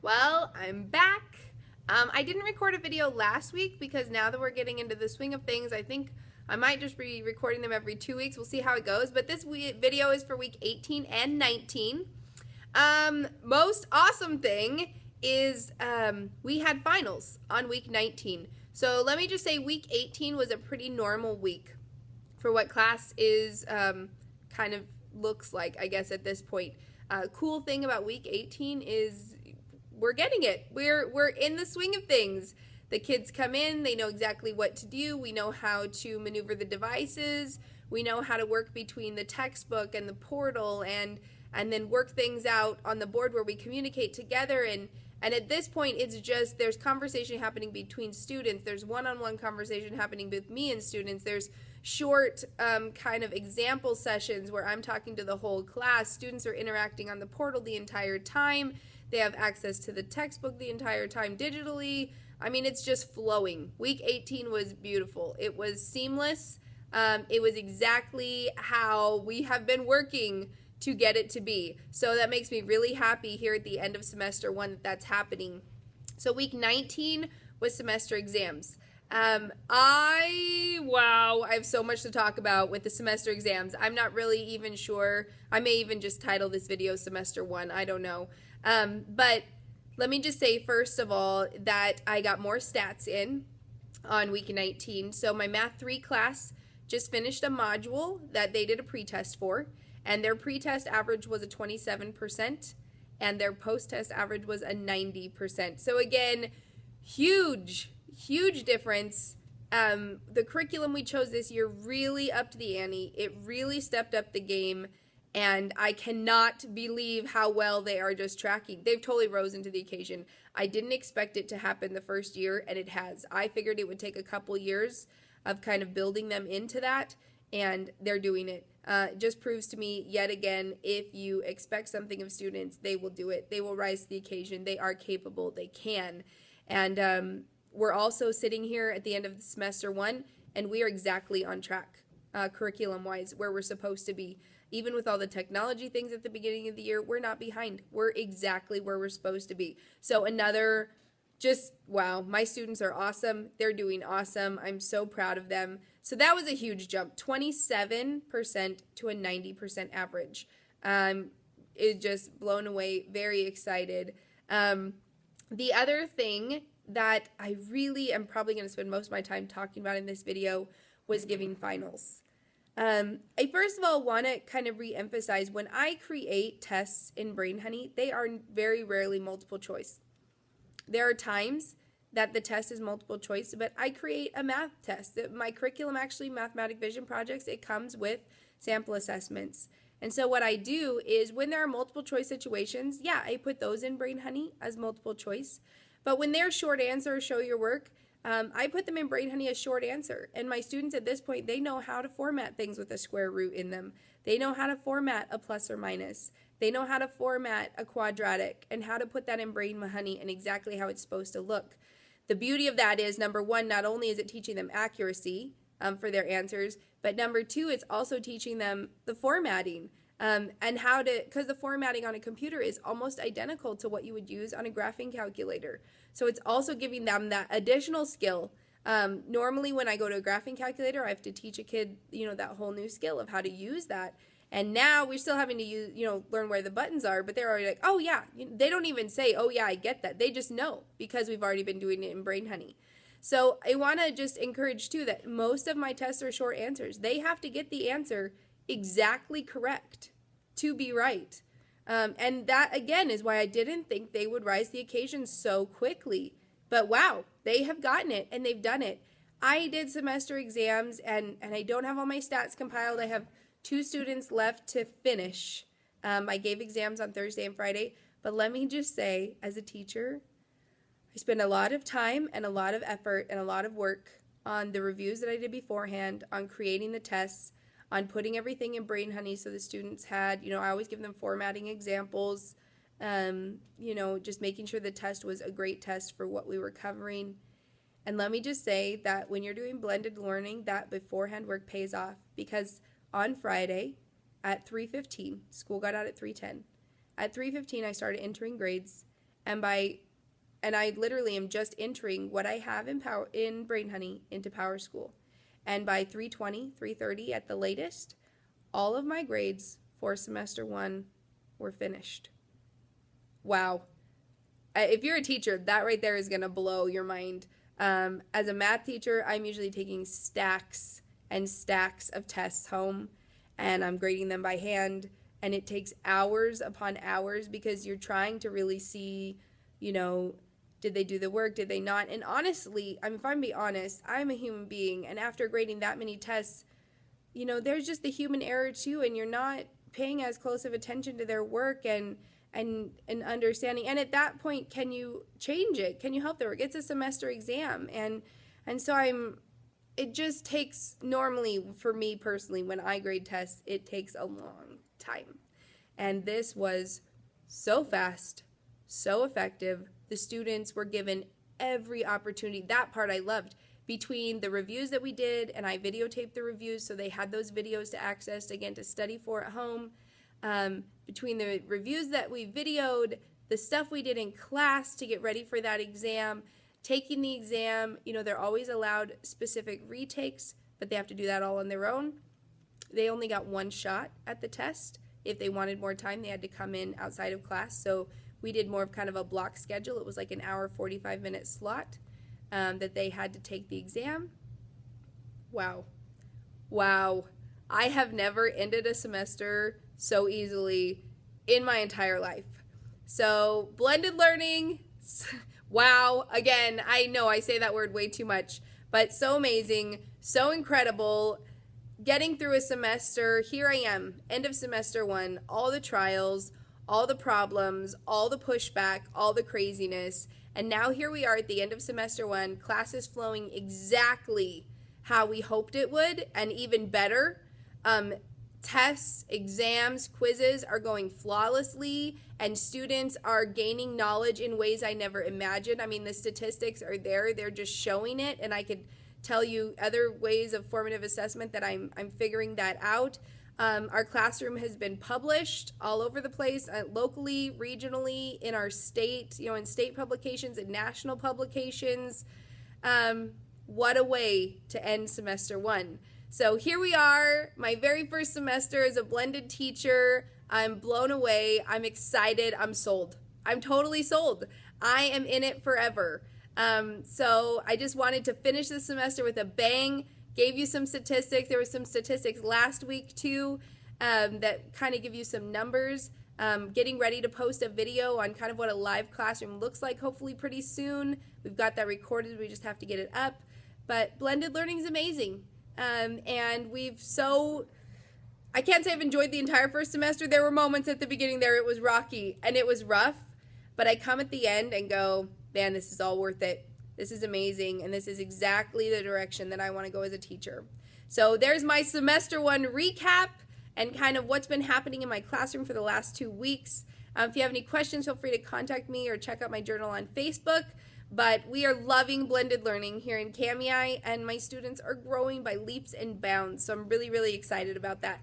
Well, I'm back. I didn't record a video last week because now that we're getting into the swing of things, I think I might just be recording them every 2 weeks. We'll see how it goes. But this video is for week 18 and 19. Most awesome thing is we had finals on week 19. So let me just say week 18 was a pretty normal week for what class is kind of looks like, I guess, at this point. Cool thing about week 18 is we're getting it. We're in the swing of things. The kids come in, they know exactly what to do. We know how to maneuver the devices. We know how to work between the textbook and the portal and then work things out on the board where we communicate together and at this point it's just there's conversation happening between students. There's one-on-one conversation happening with me and students. There's short kind of example sessions where I'm talking to the whole class. Students are interacting on the portal the entire time. They have access to the textbook the entire time digitally. I mean, it's just flowing. Week 18 was beautiful. It was seamless. It was exactly how we have been working to get it to be. So that makes me really happy here at the end of semester one that that's happening. So week 19 was semester exams. Wow, I have so much to talk about with the semester exams. I'm not really even sure. I may even just title this video semester one. I don't know. But let me just say, first of all, that I got more stats in on week 19. So my Math 3 class just finished a module that they did a pretest for, and their pretest average was a 27%, and their post-test average was a 90%. So again, huge difference. The curriculum we chose this year really upped the ante. It really stepped up the game. And I cannot believe how well they are just tracking. They've totally risen to the occasion. I didn't expect it to happen the first year, and it has. I figured it would take a couple years of kind of building them into that, and they're doing it. It just proves to me yet again, if you expect something of students, they will do it. They will rise to the occasion. They are capable. They can. And we're also sitting here at the end of semester one, and we are exactly on track, curriculum-wise, where we're supposed to be. Even with all the technology things at the beginning of the year, we're not behind. We're exactly where we're supposed to be. So another, just wow, my students are awesome. They're doing awesome. I'm so proud of them. So that was a huge jump, 27% to a 90% average. It just blown away, very excited. The other thing that I really am probably going to spend most of my time talking about in this video was giving finals. I first of all want to kind of re-emphasize when I create tests in Brain Honey, they are very rarely multiple choice. There are times that the test is multiple choice, but I create a math test. My curriculum, actually, Mathematic Vision Projects, it comes with sample assessments. And so what I do is when there are multiple choice situations, yeah, I put those in Brain Honey as multiple choice. But when they're short answer, show your work, I put them in Brain Honey as short answer. And my students at this point, they know how to format things with a square root in them. They know how to format a plus or minus. They know how to format a quadratic and how to put that in Brain Honey and exactly how it's supposed to look. The beauty of that is, number one, not only is it teaching them accuracy for their answers, but number two, it's also teaching them the formatting. And how to, because the formatting on a computer is almost identical to what you would use on a graphing calculator. So it's also giving them that additional skill. Normally when I go to a graphing calculator, I have to teach a kid, that whole new skill of how to use that. And now we're still having to use, learn where the buttons are, but they're already like, oh yeah, they don't even say, oh yeah, I get that. They just know because we've already been doing it in Brain Honey. So I want to just encourage too that most of my tests are short answers. They have to get the answer exactly correct to be right. And that, again, is why I didn't think they would rise to the occasion so quickly. But wow, they have gotten it, and they've done it. I did semester exams, and I don't have all my stats compiled. I have 2 students left to finish. I gave exams on Thursday and Friday. But let me just say, as a teacher, I spent a lot of time and a lot of effort and a lot of work on the reviews that I did beforehand, on creating the tests, on putting everything in Brain Honey so the students had, I always give them formatting examples, just making sure the test was a great test for what we were covering. And let me just say that when you're doing blended learning, that beforehand work pays off, because on Friday at 3:15, school got out at 3:10. At 3:15, I started entering grades, and I literally am just entering what I have in Brain Honey into Power School. And by 3:20, 3:30 at the latest, all of my grades for semester 1 were finished. Wow. If you're a teacher, that right there is going to blow your mind. As a math teacher, I'm usually taking stacks and stacks of tests home, and I'm grading them by hand, and it takes hours upon hours because you're trying to really see, did they do the work, did they not? And honestly, if I'm being honest, I'm a human being, and after grading that many tests, there's just the human error too, and you're not paying as close of attention to their work and understanding. And at that point, can you change it? Can you help their work? It's a semester exam, and so it just takes, normally for me personally, when I grade tests, it takes a long time. And this was so fast, so effective. The students were given every opportunity. That part I loved. Between the reviews that we did, and I videotaped the reviews, so they had those videos to access, again, to study for at home. Between the reviews that we videoed, the stuff we did in class to get ready for that exam, taking the exam, they're always allowed specific retakes, but they have to do that all on their own. They only got one shot at the test. If they wanted more time, they had to come in outside of class. So we did more of kind of a block schedule. It was like an hour, 45-minute slot that they had to take the exam. Wow. I have never ended a semester so easily in my entire life. So blended learning, wow. Again, I know I say that word way too much, but so amazing, so incredible. Getting through a semester, here I am, end of semester 1, all the trials, all the problems, all the pushback, all the craziness, and now here we are at the end of semester 1, classes flowing exactly how we hoped it would, and even better. Tests, exams, quizzes are going flawlessly, and students are gaining knowledge in ways I never imagined. I mean, the statistics are there. They're just showing it, and I could tell you other ways of formative assessment that I'm figuring that out. Our classroom has been published all over the place, locally, regionally, in our state, in state publications and national publications. What a way to end semester 1. So here we are, my very first semester as a blended teacher. I'm blown away. I'm excited. I'm sold. I'm totally sold. I am in it forever. So I just wanted to finish the semester with a bang. Gave you some statistics. There were some statistics last week too that kind of give you some numbers. Getting ready to post a video on kind of what a live classroom looks like hopefully pretty soon. We've got that recorded. We just have to get it up. But blended learning is amazing. And I can't say I've enjoyed the entire first semester. There were moments at the beginning there it was rocky and it was rough, but I come at the end and go, man, this is all worth it. This is amazing, and this is exactly the direction that I want to go as a teacher. So there's my semester 1 recap and kind of what's been happening in my classroom for the last 2 weeks. If you have any questions, feel free to contact me or check out my journal on Facebook. But we are loving blended learning here in CAMI, and my students are growing by leaps and bounds. So I'm really, really excited about that.